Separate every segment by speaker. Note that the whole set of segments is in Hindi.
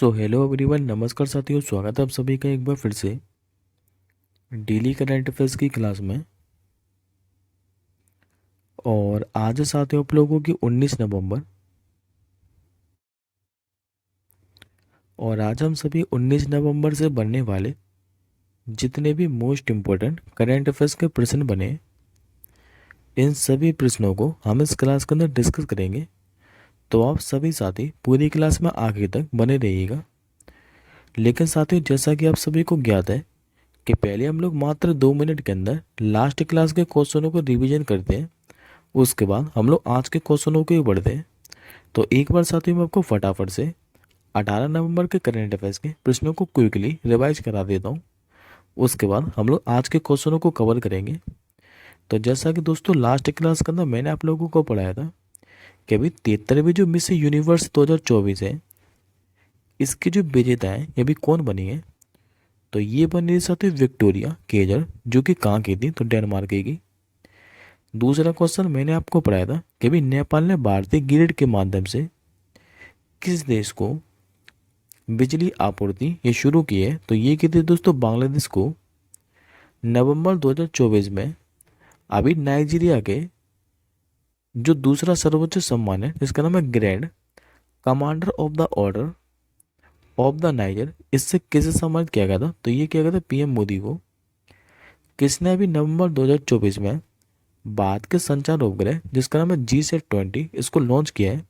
Speaker 1: सो हेलो एवरीवन, नमस्कार साथियों। स्वागत है आप सभी का एक बार फिर से डेली करंट अफेयर्स की क्लास में। और आज है साथियों आप लोगों की 19 नवंबर। और आज हम सभी 19 नवंबर से बनने वाले जितने भी मोस्ट इम्पोर्टेंट करंट अफेयर्स के प्रश्न बने, इन सभी प्रश्नों को हम इस क्लास के अंदर डिस्कस करेंगे। तो आप सभी साथी पूरी क्लास में आगे तक बने रहिएगा। लेकिन साथियों, जैसा कि आप सभी को ज्ञात है कि पहले हम लोग मात्र 2 मिनट के अंदर लास्ट क्लास के क्वेश्चनों को रिवीजन करते हैं। उसके बाद हम लोग आज के क्वेश्चनों के बढ़ते हैं। तो एक बार साथियों मैं आपको फटाफट से 18 नवंबर के करंट अफेयर्स के प्रश्नों को क्विकली रिवाइज करा देता हूँ। उसके बाद हम लोग आज के क्वेश्चनों को कवर करेंगे। तो जैसा कि दोस्तों लास्ट क्लास के अंदर मैंने आप लोगों को पढ़ाया था कि अभी 73वीं जो मिस यूनिवर्स 2024 है, इसकी जो विजेता है ये भी कौन बनी है? तो ये बनी है साथियों विक्टोरिया केजर, जो कि कहाँ की थी? तो डेनमार्क की। दूसरा क्वेश्चन मैंने आपको पढ़ाया था कि भी नेपाल ने भारतीय ग्रिड के माध्यम से किस देश को बिजली आपूर्ति ये शुरू की है? तो ये की थी दोस्तों बांग्लादेश को नवंबर 2024 में। अभी नाइजीरिया के जो दूसरा सर्वोच्च सम्मान है जिसका नाम है grand commander of the order of the niger, इससे किसे सम्मानित किया गया था? तो ये किया गया था पीएम मोदी को। किसने अभी नवंबर 2024 में भारत के संचार उपग्रह जिसका नाम है GSAT-20 इसको लॉन्च किया है?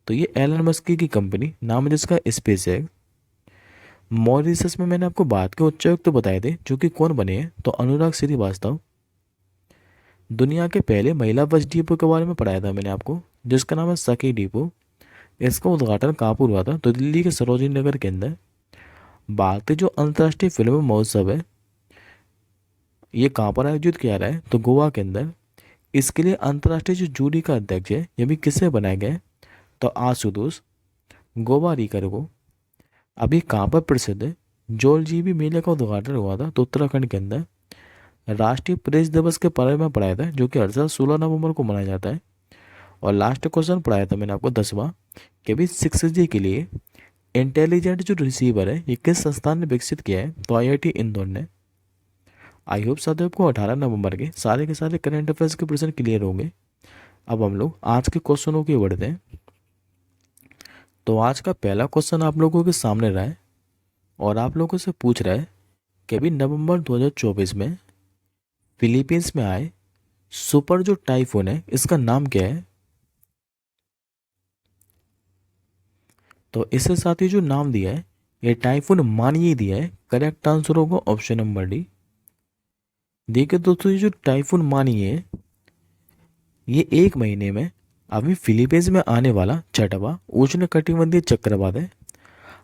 Speaker 1: तो ये एलन मस्क की कंपनी, नाम है जिसका स्पेस एक्स। मॉरिशस में मैंने आपको भारत के उच्चायुक्त तो बताए थे, जो कि कौन बने हैं? तो अनुराग श्रीवास्तव। दुनिया के पहले महिला बस डिपो के बारे में पढ़ाया था मैंने आपको, जिसका नाम है सखी डिपो। इसका उद्घाटन कहाँ पर हुआ था? तो दिल्ली के सरोजिनी नगर के अंदर। भारतीय जो अंतर्राष्ट्रीय फिल्म महोत्सव है ये कहाँ पर आयोजित किया रहा है? तो गोवा के अंदर। इसके लिए अंतर्राष्ट्रीय जो जूरी का अध्यक्ष है ये भी किससे बनाया गया है? तो आशुतोष गोवारिकर को। अभी कहाँ पर प्रसिद्ध है जोल जीबी मेले का उद्घाटन हुआ था? तो उत्तराखंड के अंदर। राष्ट्रीय प्रेस दिवस के बारे में पढ़ाया था, जो कि हर साल 16 नवंबर को मनाया जाता है। और लास्ट क्वेश्चन पढ़ाया था मैंने आपको 10वां कि भी 6G के लिए इंटेलिजेंट जो रिसीवर है ये किस संस्थान ने विकसित किया है? तो IIT इंदौर ने। आई होप साथियों आपको 18 नवंबर के सारे करंट अफेयर्स के प्रश्न क्लियर होंगे। अब हम लोग आज के क्वेश्चनों की बढ़ते हैं। तो आज का पहला क्वेश्चन आप लोगों के सामने रहा है और आप लोगों से पूछ रहा है कि अभी नवंबर 2024 में फिलीपींस में आए सुपर जो टाइफून है इसका नाम क्या है? तो इसके साथ ही जो नाम दिया है ये टाइफून मानिए दिया है। करेक्ट आंसर होगा ऑप्शन नंबर डी। देखिए दोस्तों, ये जो टाइफून मानिए है ये एक महीने में अभी फिलीपींस में आने वाला छठवां उष्ण कटिबंधीय चक्रवात है।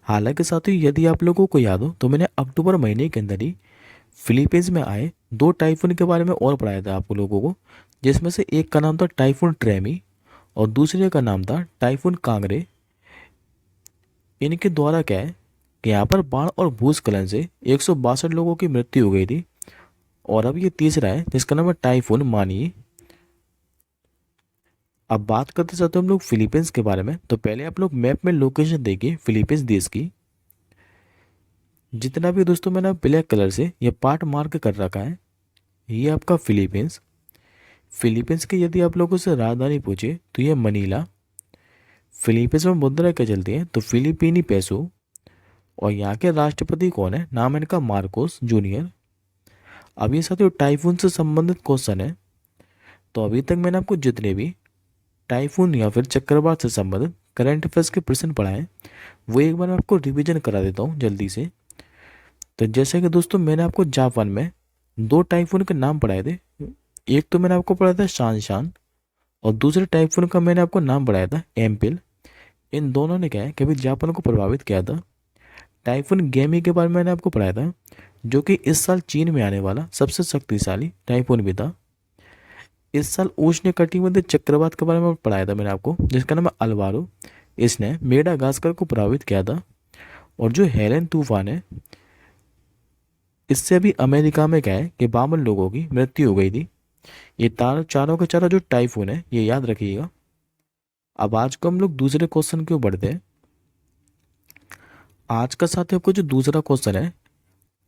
Speaker 1: हालांकि साथियों यदि आप लोगों को याद हो तो मैंने अक्टूबर महीने के अंदर ही फिलीपींस में आए 2 टाइफून के बारे में और पढ़ाया था आप लोगों को, जिसमें से एक का नाम था टाइफून ट्रेमी और दूसरे का नाम था टाइफून कांगरे। इनके द्वारा क्या है कि यहाँ पर बाढ़ और भूस्खलन से 162 लोगों की मृत्यु हो गई थी। और अब ये तीसरा है जिसका नाम है टाइफून मानी। अब बात करते जाते हम लोग फिलीपींस के बारे में। तो पहले आप लोग मैप में लोकेशन देखिए फिलीपींस देश की। जितना भी दोस्तों मैंने ब्लैक कलर से ये पार्ट मार्क कर रखा है ये आपका फिलीपींस। फिलीपींस की यदि आप लोगों से राजधानी पूछे तो ये मनीला। फिलीपींस में मुद्रा क्या चलती है? तो फिलीपीनी पैसो। और यहाँ के राष्ट्रपति कौन है? नाम है इनका मार्कोस जूनियर। अब ये साथियों टाइफून से संबंधित क्वेश्चन है। तो अभी तक मैंने आपको जितने भी टाइफून या फिर चक्रवात से संबंधित करंट अफेयर्स के प्रश्न पढ़ाए वो एक बार मैं आपको रिवीजन करा देता हूँ जल्दी से। तो जैसे कि दोस्तों मैंने आपको जापान में 2 टाइफून के नाम पढ़ाए थे। एक तो मैंने आपको पढ़ाया था शान शान और दूसरे टाइफून का मैंने आपको नाम पढ़ाया था एम्पिल। इन दोनों ने क्या है कभी जापान को प्रभावित किया था। टाइफून गेमी के बारे में मैंने आपको पढ़ाया था, जो कि इस साल चीन में आने वाला सबसे शक्तिशाली टाइफून भी था। इस साल उष्ण कटिबंधीय चक्रवात के बारे में पढ़ाया था मैंने आपको, जिसका नाम है अल्वारो। इसने मेडागास्कर को प्रभावित किया था। और जो हेलेन तूफान है इससे अभी अमेरिका में क्या है कि 52 लोगों की मृत्यु हो गई थी। ये चारों का चारों जो टाइफून है ये याद रखिएगा। अब आज को हम लोग दूसरे क्वेश्चन की ओर बढ़ते हैं। आज का साथियों आपको जो दूसरा क्वेश्चन है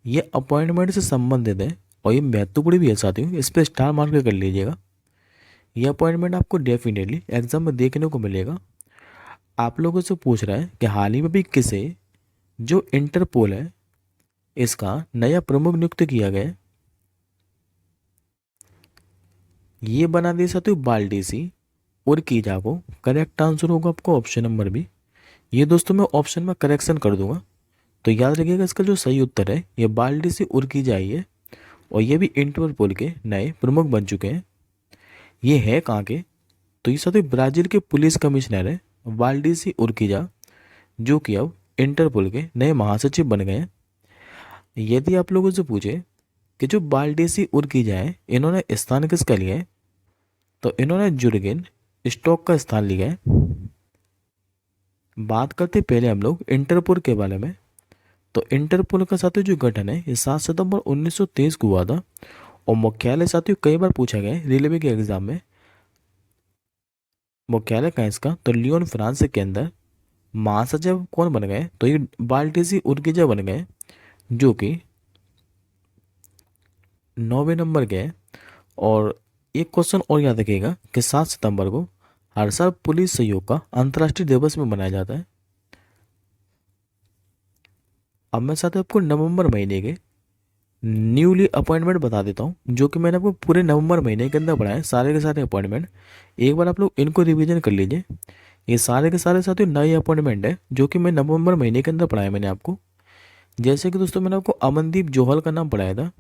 Speaker 1: ये अपॉइंटमेंट से संबंधित है और ये महत्वपूर्ण भी है साथियों, इस पर स्टार मार्क कर लीजिएगा। ये अपॉइंटमेंट आपको डेफिनेटली एग्जाम में देखने को मिलेगा। आप लोगों से पूछ रहा है कि हाल ही में भी किसे जो इंटरपोल है इसका नया प्रमुख नियुक्त किया गया है। ये बना दिया साथियों बाल्डीसी और कीजा को। करेक्ट आंसर होगा आपको ऑप्शन नंबर बी। ये दोस्तों मैं ऑप्शन में करेक्शन कर दूंगा, तो याद रखिएगा इसका जो सही उत्तर है ये बाल्डीसी उर्कीजा ही है और ये भी इंटरपोल के नए प्रमुख बन चुके हैं। ये है कहाँ के, तो ये साथियों ब्राजील के पुलिस कमिश्नर है वाल्डीसी उर्कीजा, जो कि अब इंटरपोल के नए महासचिव बन गए हैं। यदि आप लोगों से पूछे कि जो बाल्डीसी उर्कीजा है इन्होंने स्थान किसका लिया है, तो इन्होंने जुर्गेन स्टॉक का स्थान लिया है। बात करते पहले हम लोग इंटरपोल के बारे में। तो इंटरपोल का साथियों जो गठन है ये 7 सितंबर 1923 को हुआ था और मुख्यालय साथियों कई बार पूछा गया है रेलवे के एग्जाम में। मुख्यालय कहाँ है इसका, तो लियोन फ्रांस के अंदर। महासचिव कौन बन गए, तो ये बाल्टीसी उर्कीजा बन गए, जो कि 9वें नंबर के हैं। और एक क्वेश्चन और याद रखिएगा कि 7 सितंबर को हर साल पुलिस सहयोग का अंतर्राष्ट्रीय दिवस में मनाया जाता है। अब मैं साथ आपको नवंबर महीने के न्यूली अपॉइंटमेंट बता देता हूँ, जो कि मैंने आपको पूरे नवंबर महीने के अंदर पढ़ाए सारे के सारे अपॉइंटमेंट। एक बार आप लोग इनको रिवीजन कर लीजिए। ये सारे के सारे साथियों नए अपॉइंटमेंट है जो कि मैं नवंबर महीने के अंदर पढ़ाया मैंने आपको। जैसे कि दोस्तों मैंने आपको अमनदीप जोहल का नाम पढ़ाया था,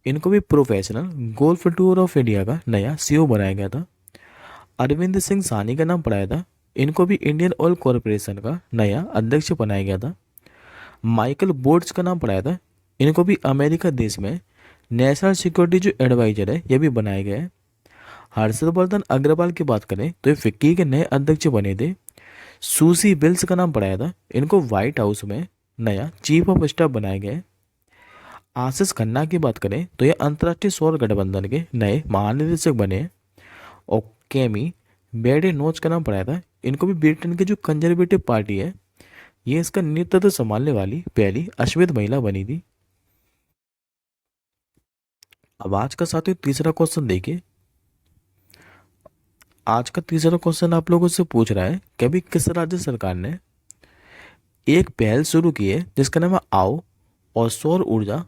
Speaker 1: इनको भी professional golf tour of India का नया सीईओ बनाया गया था। अरविंद सिंह सानी का नाम पढ़ाया था, इनको भी इंडियन ऑयल कॉरपोरेशन का नया अध्यक्ष बनाया गया था। माइकल बोर्ड्स का नाम पढ़ाया था, इनको भी अमेरिका देश में नेशनल सिक्योरिटी जो एडवाइजर है ये भी बनाया गया है। हर्षवर्धन अग्रवाल की बात करें तो ये फिक्की के नए अध्यक्ष बने थे। सूसी बिल्स का नाम पढ़ाया था, इनको व्हाइट हाउस में नया चीफ ऑफ स्टाफ बनाया गया है। आशीष खन्ना की बात करें तो ये अंतर्राष्ट्रीय सौर गठबंधन के नए महानिदेशक बने हैं। और केमी बेडे नोच का नाम पढ़ाया था, इनको भी ब्रिटेन की जो कंजर्वेटिव पार्टी है ये इसका नेतृत्व संभालने वाली पहली अश्वेत महिला बनी थी। अब आज का साथियों तीसरा क्वेश्चन देखिए। आज का तीसरा क्वेश्चन आप लोगों से पूछ रहा है कि अभी किस राज्य सरकार ने एक पहल शुरू की है जिसका नाम है आओ और सौर ऊर्जा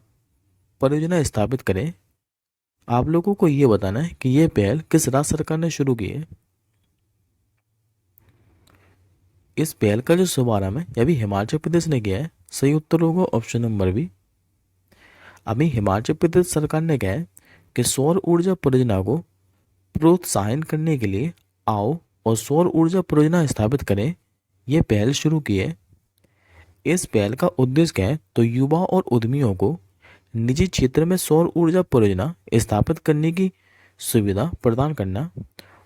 Speaker 1: परियोजना स्थापित करें। आप लोगों को ये बताना है कि ये पहल किस राज्य सरकार ने शुरू की है। इस पहल का जो शुभारंभ है यह भी हिमाचल प्रदेश ने किया है। सही उत्तर होगा ऑप्शन नंबर बी। अभी हिमाचल प्रदेश सरकार ने कहा है कि सौर ऊर्जा परियोजना को प्रोत्साहन करने के लिए आओ और सौर ऊर्जा परियोजना स्थापित करें, यह पहल शुरू की है। इस पहल का उद्देश्य क्या है, तो युवा और उद्यमियों को निजी क्षेत्र में सौर ऊर्जा परियोजना स्थापित करने की सुविधा प्रदान करना।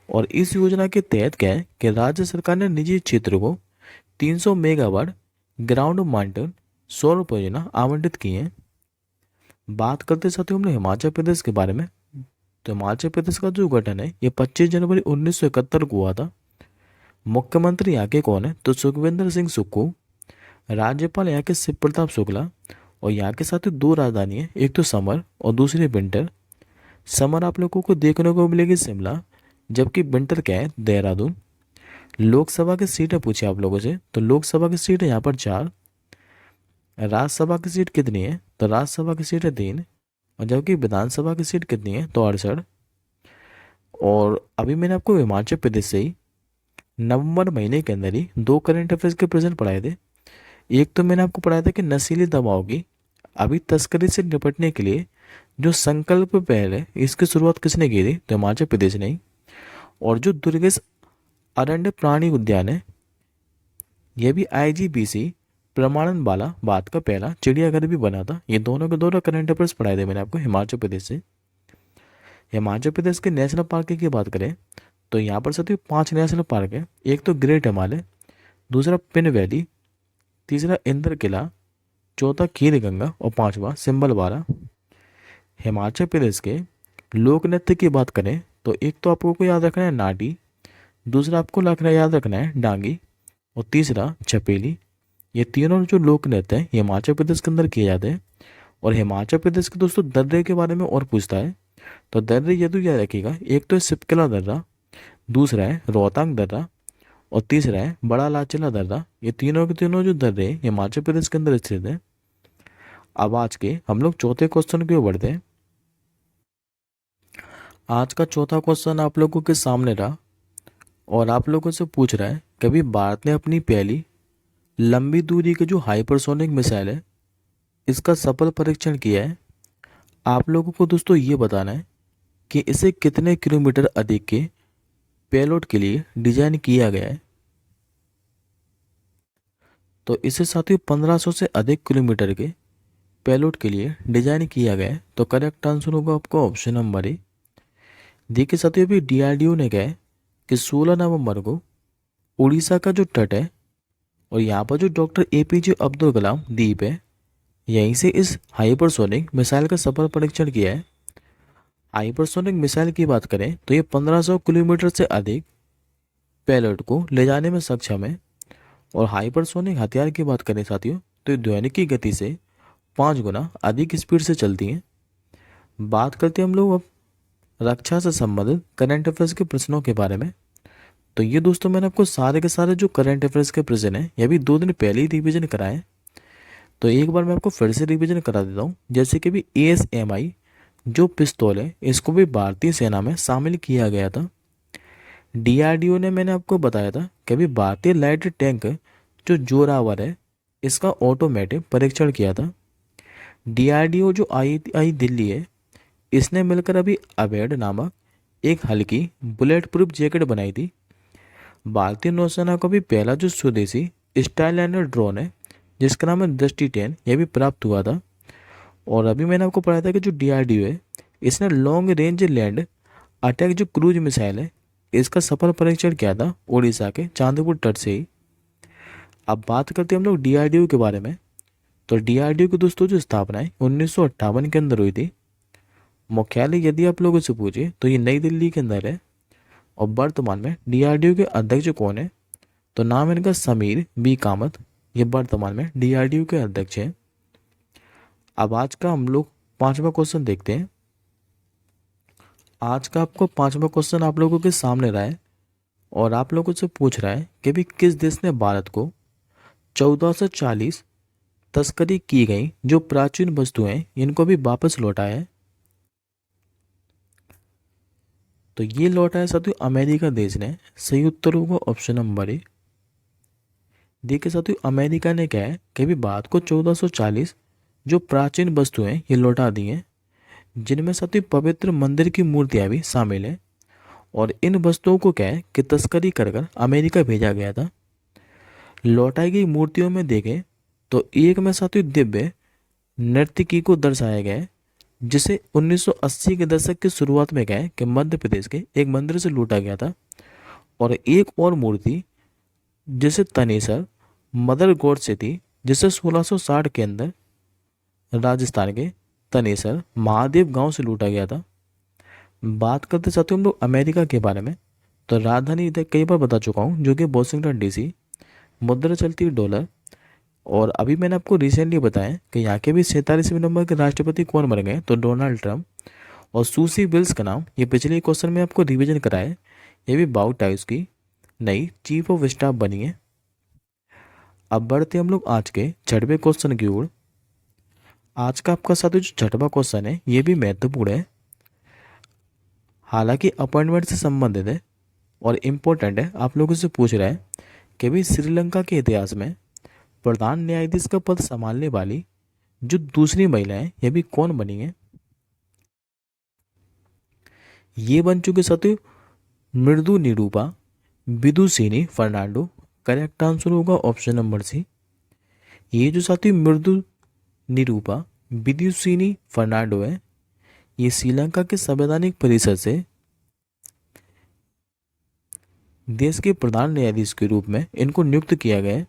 Speaker 1: और इस योजना के तहत क्या है कि राज्य सरकार ने निजी क्षेत्र को 300 मेगावाट ग्राउंड माउंटेड सौर परियोजना आवंटित की है। बात करते साथियों हमने हिमाचल प्रदेश के बारे में। तो हिमाचल प्रदेश का जो गठन है ये 25 जनवरी 1971 को हुआ था। मुख्यमंत्री यहाँ के कौन है, तो सुखविंदर सिंह सुक्खू। राज्यपाल यहाँ के शिव प्रताप शुक्ला। और यहाँ के साथ ही दो राजधानी है, एक तो समर और दूसरी विंटर। समर आप लोगों को देखने को मिलेगी शिमला, जबकि विंटर क्या है देहरादून। लोकसभा की सीटें पूछी आप लोगों से, तो लोकसभा की सीट है यहाँ पर 4। राज्यसभा की सीट कितनी है, तो राज्यसभा की सीट है 3। और जबकि विधानसभा की सीट कितनी है, तो 68। और अभी मैंने आपको हिमाचल प्रदेश से ही नवंबर महीने के अंदर ही 2 करंट अफेयर्स के प्रेजेंट पढ़ाए थे। एक तो मैंने आपको पढ़ाया था कि नशीली दवाओं की अभी तस्करी से निपटने के लिए जो संकल्प पहल है इसकी शुरुआत किसने की थी, तो हिमाचल प्रदेश ने ही। और जो दुर्गेश अरण्य प्राणी उद्यान है यह भी IGBC प्रमाणन वाला बात का पहला चिड़ियाघर भी बना था। ये दोनों के दोनों करंट अफेयर्स पढ़ाए थे मैंने आपको हिमाचल प्रदेश से। हिमाचल प्रदेश के नेशनल पार्क की बात करें तो यहाँ पर साथियों 5 नेशनल पार्क है। एक तो ग्रेट हिमालय, दूसरा पिन वैली, तीसरा इंद्र किला, चौथा खीर गंगा और 5वां सिंबलवाड़ा। हिमाचल प्रदेश के लोक नृत्य की बात करें तो एक तो आपको को याद रखना है नाटी, दूसरा आपको याद रखना है डांगी और तीसरा छपेली। ये तीनों जो लोक नृत्य हैं हिमाचल प्रदेश के अंदर किए जाते हैं। और हिमाचल प्रदेश के दोस्तों दर्रे के बारे में और पूछता है, तो दर्रे ये तो याद रखिएगा, एक तो है सिपकला दर्रा, दूसरा है रोहतांग दर्रा, और तीसरा है बड़ा लाचीला दर्रा। ये तीनों के तीनों जो दर्रे हैं हिमाचल प्रदेश के अंदर स्थित है। अब आज के हम लोग चौथे क्वेश्चन की ओर बढ़ते हैं। आज का चौथा क्वेश्चन आप लोगों के सामने रहा और आप लोगों से पूछ रहा है, कभी भारत ने अपनी पहली लंबी दूरी के जो हाइपरसोनिक मिसाइल है इसका सफल परीक्षण किया है। आप लोगों को दोस्तों ये बताना है कि इसे कितने किलोमीटर अधिक के पेलोड के लिए डिजाइन किया गया है। तो इसे साथियों 1500 से अधिक किलोमीटर के पेलोड के लिए डिजाइन किया गया है। तो करेक्ट आंसर होगा आपका ऑप्शन नंबर ए। देखिए साथियों, अभी डीआरडीओ ने कहा है कि 16 नवंबर को उड़ीसा का जो तट है और यहाँ पर जो डॉक्टर एपीजे अब्दुल कलाम द्वीप है, यहीं से इस हाइपरसोनिक मिसाइल का सफल परीक्षण किया है। हाइपरसोनिक मिसाइल की बात करें तो ये 1500 किलोमीटर से अधिक पेलोड को ले जाने में सक्षम है। और हाइपरसोनिक हथियार की बात करें साथियों, तो ये ध्वनि की गति से 5 गुना अधिक स्पीड से चलती हैं। बात करते हैं हम लोग अब रक्षा से संबंधित करंट अफेयर्स के प्रश्नों के बारे में। तो ये दोस्तों मैंने आपको सारे के सारे जो करंट अफेयर्स के प्रश्न हैं ये भी 2 दिन पहले ही रिवीजन कराए। तो एक बार मैं आपको फिर से रिवीजन करा देता हूँ। जैसे कि भी ASMI जो पिस्तौल है इसको भी भारतीय सेना में शामिल किया गया था। डीआरडीओ ने मैंने आपको बताया था कि अभी भारतीय लाइट टैंक जो जोरावर है इसका ऑटोमेटिक परीक्षण किया था। डीआरडीओ जो IIT दिल्ली है इसने मिलकर अभी अबेड नामक एक हल्की बुलेट प्रूफ जैकेट बनाई थी। भारतीय नौसेना को भी पहला जो स्वदेशी स्टाइलैंडर ड्रोन है जिसका नाम है दृष्टि 10 यह भी प्राप्त हुआ था। और अभी मैंने आपको पढ़ाया था कि जो डीआरडीओ है इसने लॉन्ग रेंज लैंड अटैक जो क्रूज मिसाइल है इसका सफल परीक्षण किया था उड़ीसा के चांदपुर तट से ही। अब बात करते हैं हम लोग डीआरडीओ के बारे में। तो डीआरडीओ की दोस्तों जो स्थापना है 1958 के अंदर हुई थी। मुख्यालय यदि आप लोगों से पूछे तो ये नई दिल्ली के अंदर है। और वर्तमान में डीआरडीओ के अध्यक्ष कौन है, तो नाम है इनका समीर बी कामत। ये वर्तमान में डीआरडीओ के अध्यक्ष हैं। अब आज का हम लोग 5वां क्वेश्चन देखते हैं। आज का आपको 5वां क्वेश्चन आप लोगों के सामने रहा है और आप लोगों से पूछ रहा है कि भी किस देश ने भारत को 1440 तस्करी की गई जो प्राचीन वस्तुएं इनको भी वापस लौटाया है। तो ये लौटाया साथियों अमेरिका देश ने। सही उत्तर होगा ऑप्शन नंबर ए। देखिए साथियों, अमेरिका ने कहा है कि भी भारत को 1440 जो प्राचीन वस्तुएं ये लौटा दी हैं, जिनमें साथियों पवित्र मंदिर की मूर्तियां भी शामिल है। और इन वस्तुओं को क्या है कि तस्करी कर कर अमेरिका भेजा गया था। लौटाई गई मूर्तियों में देखें तो एक में साथियों दिव्य नर्तकी को दर्शाया गया है, जिसे 1980 के दशक की शुरुआत में क्या है कि मध्य प्रदेश के एक मंदिर से लूटा गया था। और एक और मूर्ति जिसे तनेसर मदर गॉड से थी, जिसे 1660 के अंदर राजस्थान के तनेसर महादेव गांव से लूटा गया था। बात करते साथियों हम लोग अमेरिका के बारे में। तो राजधानी इधर कई बार बता चुका हूँ जो कि वॉशिंगटन DC, मुद्रा चलती $। और अभी मैंने आपको रिसेंटली बताया कि यहाँ के भी 47वें नंबर के राष्ट्रपति कौन बन गए, तो डोनाल्ड ट्रंप। और सूसी विल्स का नाम ये पिछले क्वेश्चन में आपको रिवीजन कराया है, ये भी बाउट टाइम्स की नई चीफ ऑफ स्टाफ बनी है। अब बढ़ते हम लोग आज के 6वें क्वेश्चन की ओर। आज का आपका साथ जो 6वां क्वेश्चन है ये भी महत्वपूर्ण है, हालांकि अपॉइंटमेंट से संबंधित है और इम्पोर्टेंट है। आप लोगों से पूछ रहा है कि भाई श्रीलंका के इतिहास में प्रधान न्यायाधीश का पद संभालने वाली जो दूसरी महिला है ये भी कौन बनी है। ये बन चुके साथियों मृदु निरूपा विदुषिनी फर्नांडो। करेक्ट आंसर होगा ऑप्शन नंबर सी। ये जो साथियों मृदु निरूपा विदुषिनी फर्नांडो है, ये श्रीलंका के संवैधानिक परिषद से देश के प्रधान न्यायाधीश के रूप में इनको नियुक्त किया गया है।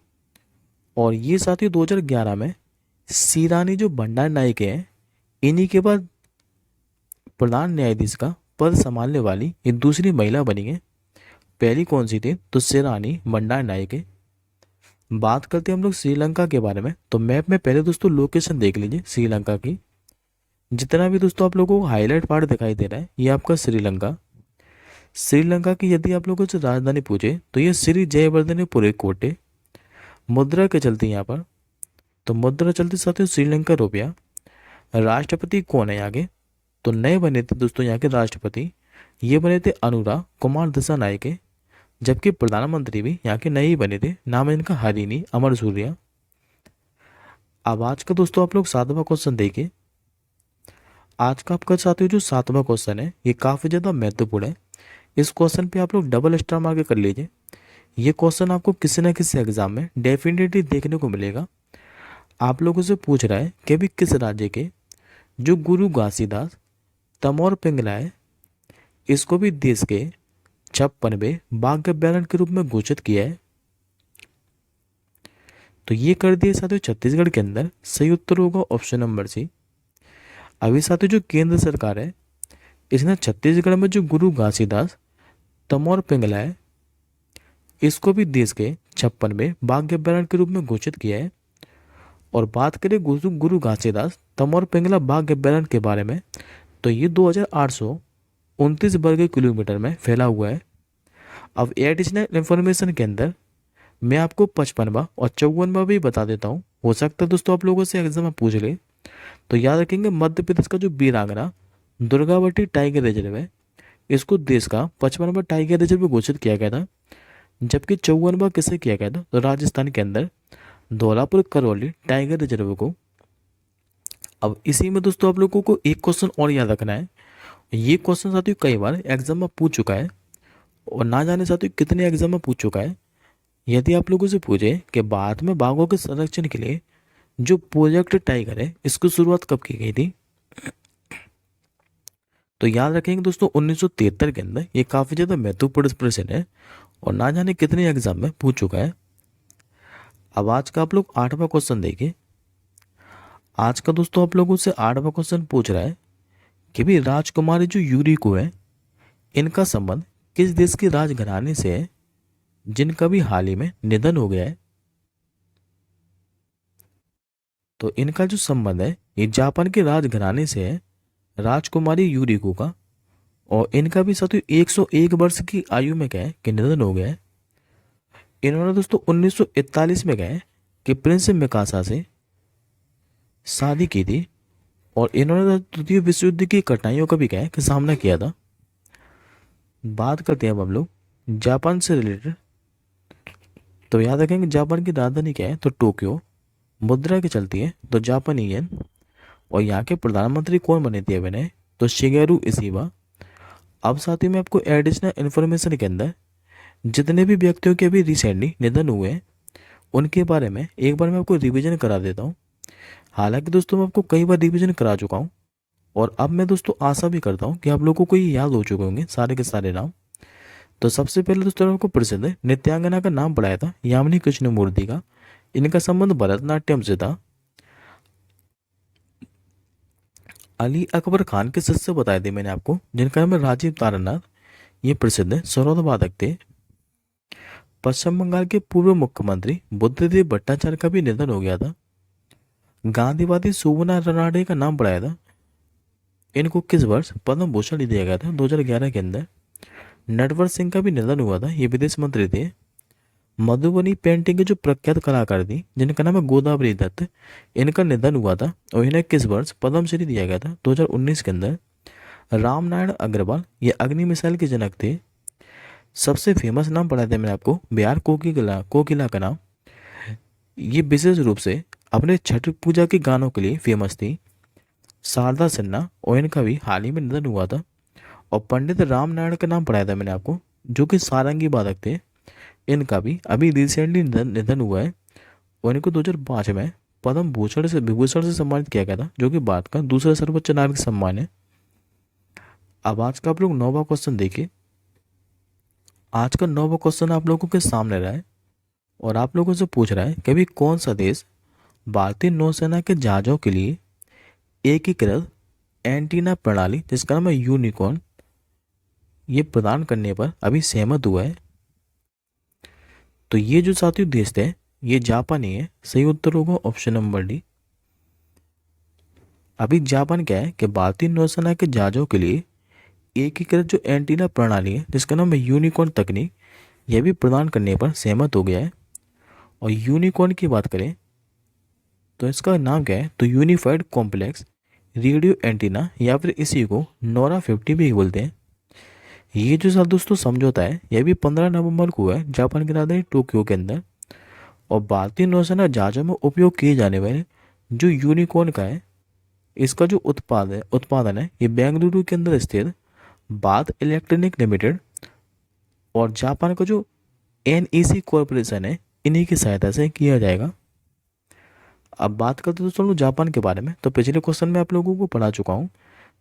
Speaker 1: और ये साथियों 2011 में सीरानी जो भंडार नायक है इन्हीं के बाद प्रधान न्यायाधीश का पद संभालने वाली ये दूसरी महिला बनी है। पहली कौन सी थी, तो सीरानी भंडार नायक है। बात करते हैं हम लोग श्रीलंका के बारे में। तो मैप में पहले दोस्तों लोकेशन देख लीजिए श्रीलंका की। जितना भी दोस्तों आप लोगों को हाईलाइट पार्ट दिखाई दे रहा है ये आपका श्रीलंका। श्रीलंका की यदि आप लोगों से राजधानी पूछे तो ये श्री जयवर्धनेपुरे कोटे। मुद्रा के चलती यहाँ पर, तो मुद्रा चलती साथियों श्रीलंका रुपया। राष्ट्रपति कौन है यहाँ के, तो नए बने थे दोस्तों यहाँ के राष्ट्रपति, ये बने थे अनुरा कुमार दिसानायके। जबकि प्रधानमंत्री भी यहाँ के नए ही बने थे, नाम है इनका हरिनी अमर सूर्या। अब आज का दोस्तों आप लोग 7वां क्वेश्चन देखिए। आज का आपका साथियों जो 7वां क्वेश्चन है ये काफ़ी ज़्यादा महत्वपूर्ण है। इस क्वेश्चन पे आप लोग डबल स्टार मार्क कर लीजिए। ये क्वेश्चन आपको किसी न किसी एग्जाम में डेफिनेटली देखने को मिलेगा। आप लोगों से पूछ रहा है कि भी किस राज्य के जो गुरु घासीदास तमोर पिंगलाय इसको भी देश के 56वें बाघ अभ्यारण्य के रूप में घोषित किया है। तो ये कर दिए साथियों छत्तीसगढ़ के अंदर। सही उत्तर होगा ऑप्शन नंबर सी। अभी साथियों जो केंद्र सरकार है इसने छत्तीसगढ़ में जो गुरु घासीदास तमोर पिंगलाय इसको भी देश के 56वें बाघ अभ्यारण्य के रूप में घोषित किया है। और बात करें गुरु घासीदास तमोर पिंगला बाघ अभ्यारण्य के बारे में, तो ये 2829 वर्ग किलोमीटर में फैला हुआ है। अब एडिशनल इंफॉर्मेशन के अंदर मैं आपको 55वां और 54वां भी बता देता हूँ। हो सकता है दोस्तों आप लोगों से एग्जाम में पूछ ले। तो याद रखेंगे मध्य प्रदेश का जो वीरांगना दुर्गावती टाइगर रिजर्व है इसको देश का 55वां टाइगर रिजर्व घोषित किया गया था। जबकि 54वां किसे किया गया था, तो राजस्थान के अंदर धौलापुर करौली टाइगर रिजर्व को। अब इसी में दोस्तों आप लोगों को एक क्वेश्चन और याद रखना है। ये क्वेश्चन साथियों कई बार एग्जाम में पूछ चुका है और ना जाने साथियों कितने एग्जाम में पूछ चुका है। यदि आप लोगों से पूछे कि भारत में बाघों के संरक्षण के लिए जो प्रोजेक्ट टाइगर है इसकी शुरुआत कब की गई थी, तो याद रखेंगे दोस्तों 1973 के अंदर। ये काफ़ी ज़्यादा महत्वपूर्ण प्रश्न है और ना जाने कितने एग्जाम में पूछ चुका है। अब आज का आप लोग 8वां क्वेश्चन देखिए। आज का दोस्तों आप लोगों से 8वां क्वेश्चन पूछ रहा है कि भी राजकुमारी जो यूरिको है इनका संबंध किस देश के राजघराने से है जिनका भी हाल ही में निधन हो गया है। तो इनका जो संबंध है ये जापान के राजघराने से है, राजकुमारी यूरिको का। और इनका भी साथियों 101 वर्ष की आयु में क्या है कि निधन हो गया है। इन्होंने दोस्तों 1941 में गए कि प्रिंस मिकासा से शादी की थी और इन्होंने द्वितीय विश्व युद्ध की कठिनाइयों का भी क्या है कि सामना किया था। बात करते हैं अब हम लोग जापान से रिलेटेड। तो याद रखेंगे जापान की राजधानी क्या है, तो टोक्यो। मुद्रा की चलती है तो जापानी येन। और यहाँ के प्रधानमंत्री कौन बने थे अभी, तो शिगेरू इशिबा। अब साथ ही में आपको एडिशनल इन्फॉर्मेशन के अंदर जितने भी व्यक्तियों के अभी रिसेंटली निधन हुए हैं उनके बारे में एक बार मैं आपको रिवीजन करा देता हूँ। हालांकि दोस्तों मैं आपको कई बार रिवीजन करा चुका हूँ और अब मैं दोस्तों आशा भी करता हूँ कि आप लोगों को ये याद हो चुके होंगे सारे के सारे नाम। तो सबसे पहले दोस्तों आपको प्रसिद्ध नृत्यांगना का नाम पढ़ाया था यामिनी कृष्णमूर्ति का। इनका संबंध भरतनाट्यम से था। अली अकबर खान के शिष्य बताए थे मैंने आपको जिनका नाम है राजीव तारानाथ। ये प्रसिद्ध सरोद वादक थे। पश्चिम बंगाल के पूर्व मुख्यमंत्री बुद्धदेव भट्टाचार्य का भी निधन हो गया था। गांधीवादी सुवना रनाडे का नाम पढ़ाया था। इनको किस वर्ष पद्म भूषण दिया गया था, 2011 के अंदर। नटवर सिंह का भी निधन हुआ था, ये विदेश मंत्री थे। मधुबनी पेंटिंग के जो प्रख्यात कलाकार थी जिनका नाम है गोदावरी दत्त, इनका निधन हुआ था और इन्हें किस वर्ष पद्मश्री दिया गया था, 2019 के अंदर। रामनारायण अग्रवाल ये अग्नि मिसाइल के जनक थे। सबसे फेमस नाम पढ़ा था मैंने आपको बिहार कोकिला का नाम। ये विशेष रूप से अपने छठ पूजा के गानों के लिए फेमस थी, शारदा सिन्हा। और इनका भी हाल ही में निधन हुआ था। और पंडित रामनारायण का नाम पढ़ाया था मैंने आपको जो कि सारंगी वादक थे। इनका भी अभी रिसेंटली निधन हुआ है और इनको 2005 में पद्म भूषण से विभूषण से सम्मानित किया गया था जो कि भारत का दूसरा सर्वोच्च नागरिक सम्मान है। अब आज का आप लोग 9वां क्वेश्चन देखिए। आज का 9वां क्वेश्चन आप लोगों के सामने रहा है और आप लोगों से पूछ रहा है कि अभी कौन सा देश भारतीय नौसेना के जहाजों के लिए एकीकृत एंटीना प्रणाली जिसका नाम है यूनिकॉर्न ये प्रदान करने पर अभी सहमत हुआ है। तो ये जो साथियों देश थे ये जापानी है। सही उत्तर होगा ऑप्शन नंबर डी। अभी जापान क्या है कि भारतीय नौसेना के जहाज़ों के लिए एकीकृत जो एंटीना प्रणाली है जिसका नाम है यूनिकॉर्न तकनीक, यह भी प्रदान करने पर सहमत हो गया है। और यूनिकॉर्न की बात करें तो इसका नाम क्या है, तो यूनिफाइड कॉम्प्लेक्स रेडियो एंटीना, या फिर इसी को नोरा 50 भी बोलते हैं। ये जो साल दोस्तों समझौता है यह भी 15 नवंबर को हुआ है जापान की राजधानी टोक्यो के अंदर। और भारतीय नौसेना जहाज़ों में उपयोग किए जाने वाले जो यूनिकॉर्न का है, इसका जो उत्पादन है ये बेंगलुरु के अंदर स्थित बाथ इलेक्ट्रॉनिक लिमिटेड और जापान का जो एनईसी कॉरपोरेशन है इन्हीं की सहायता से किया जाएगा। अब बात करते हैं दोस्तों लोग जापान के बारे में। तो पिछले क्वेश्चन में आप लोगों को पढ़ा चुका हूँ।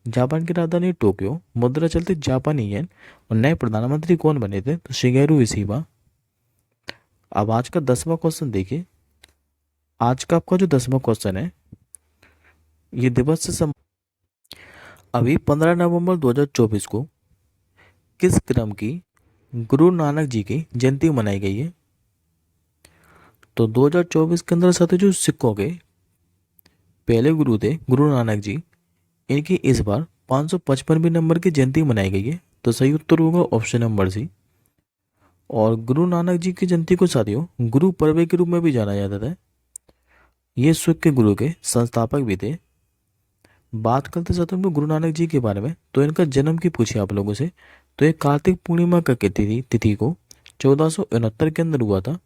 Speaker 1: जापान की राजधानी टोक्यो, मुद्रा चलती जापानी येन, और नए प्रधानमंत्री कौन बने थे, तो शिगेरू इशिबा। अब आज का 10वां क्वेश्चन देखिए। आज का आपका जो 10वां क्वेश्चन है ये दिवस से अभी 15 नवंबर 2024 को किस क्रम की गुरु नानक जी की जयंती मनाई गई है। तो 2024 के अंदर साथ जो सिखों के पहले गुरु थे गुरु नानक जी, इनकी इस बार 555वें नंबर की जयंती मनाई गई है। तो सही उत्तर होगा ऑप्शन नंबर सी। और गुरु नानक जी की जयंती को साथियों गुरु पर्व के रूप में भी जाना जाता था। ये सिख के गुरु के संस्थापक भी थे। बात करते साथ हम लोग गुरु नानक जी के बारे में, तो इनका जन्म की पूछे आप लोगों से, तो ये कार्तिक पूर्णिमा का तिथि को 1469 के अंदर हुआ था।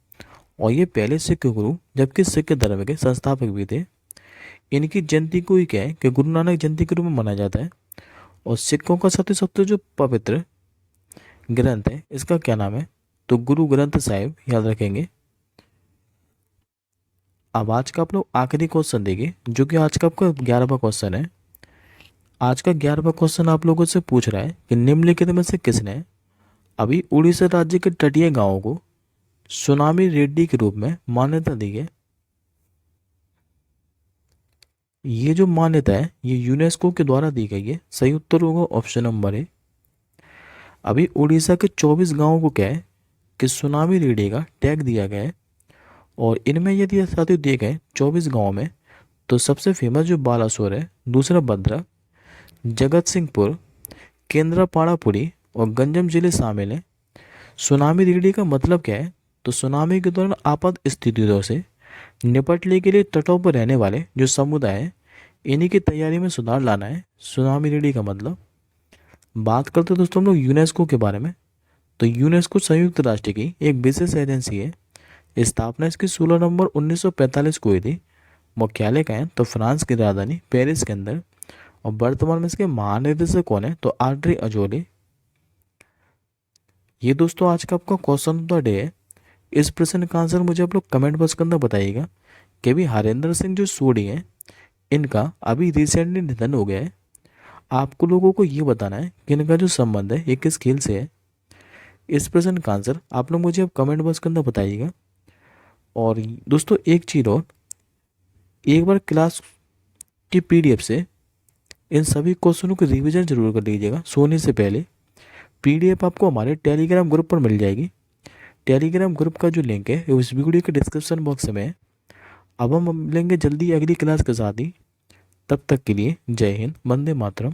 Speaker 1: और ये पहले सिख गुरु जबकि सिख धर्म के संस्थापक भी थे। इनकी जयंती को ही क्या है कि गुरु नानक जयंती के रूप में मनाया जाता है। और सिखों का सबसे जो पवित्र ग्रंथ है इसका क्या नाम है, तो गुरु ग्रंथ साहिब, याद रखेंगे। अब आज का आप लोग आखिरी क्वेश्चन देखिए जो कि आज का आपका 11वां क्वेश्चन है। आज का 11वां क्वेश्चन आप लोगों से पूछ रहा है कि निम्नलिखित में से किसने अभी उड़ीसा राज्य के तटीय गांवों को सुनामी रेड्डी के रूप में मान्यता दी है। ये जो मान्यता है ये यूनेस्को के द्वारा दी गई है। सही उत्तर होगा ऑप्शन नंबर ए। अभी उड़ीसा के 24 गांवों को क्या है कि सुनामी रेड्डी का टैग दिया गया है। और इनमें यदि साथियों दिए गए 24 गाँव में, तो सबसे फेमस जो बालासोर है, दूसरा भद्रक, जगत सिंहपुर, केंद्रापाड़ापुरी और गंजम जिले शामिल हैं। सुनामी रेड्डी का मतलब क्या है, तो सुनामी के दौरान आपात स्थितियों से निपटने के लिए तटों पर रहने वाले जो समुदाय हैं इन्हीं की तैयारी में सुधार लाना है सुनामी रेड्डी का मतलब। बात करते हैं दोस्तों हम लोग यूनेस्को के बारे में। तो यूनेस्को संयुक्त राष्ट्र की एक विशेष एजेंसी है। स्थापना इसकी 16 नवंबर 1945 को हुई थी। मुख्यालय का है तो फ्रांस की राजधानी पेरिस के अंदर। और वर्तमान में इसके महानिदेशक कौन है, तो ऑड्रे अजोले। ये दोस्तों आज का आपका क्वेश्चन ऑफ द डे है। इस प्रश्न का आंसर मुझे आप लोग कमेंट बॉक्स के अंदर बताइएगा कि अभी हरेंद्र सिंह जो सोढ़ी हैं इनका अभी रिसेंटली निधन हो गया है। आपको लोगों को ये बताना है कि इनका जो संबंध है ये किस खेल से है। इस प्रश्न का आंसर आप लोग मुझे अब कमेंट बॉक्स के अंदर बताइएगा। और दोस्तों एक चीज़ और, एक बार क्लास की पीडीएफ से इन सभी क्वेश्चनों को रिवीजन जरूर कर लीजिएगा सोने से पहले। पीडीएफ आपको हमारे टेलीग्राम ग्रुप पर मिल जाएगी। टेलीग्राम ग्रुप का जो लिंक है उस वीडियो के डिस्क्रिप्शन बॉक्स में है। अब हम मिलेंगे जल्दी अगली क्लास के साथ ही। तब तक के लिए जय हिंद, वंदे मातरम।